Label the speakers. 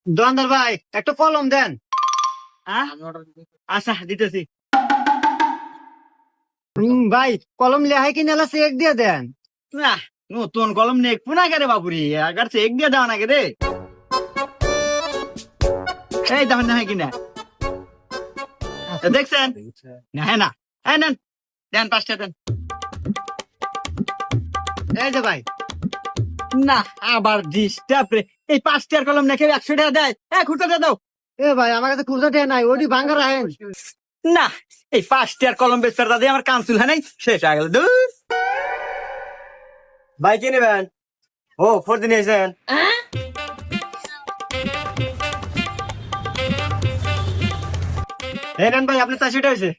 Speaker 1: দোকানদার ভাই একটা কলম দেন।
Speaker 2: আচ্ছা দিতেছি।
Speaker 1: ভাই কলম লেহাই কিনে এলা চেক দিয়ে দেন।
Speaker 2: না নতুন কলম নেই পুনা কে রে বাপুরি আগার চেক দিয়ে দেওয়া নাকি রে। এই দেখেন না কিনা দেখছেন না? হ্যাঁ না হ্যাঁ নেন দেন 5টা দেন।
Speaker 1: এই যে ভাই
Speaker 2: না আবার ডিস্টার্ব রে। এই 5টার কলম নাকি 100 টাকা দেয়। খুঁড়তে দাও।
Speaker 1: এ ভাই আমার কাছে খুচরা টেয়া নাই, ওটি ভাঙ্গা রাখেন।
Speaker 2: না এই 5টার কলম বেচার দাদা আমার কানসুল হয় নাই শেষ হয়ে গেল। দূর
Speaker 1: ভাই কি নেবেন? ও 4 দিন এসেছেন। এই নেন ভাই, আপনি 400 টাকা হয়েছে।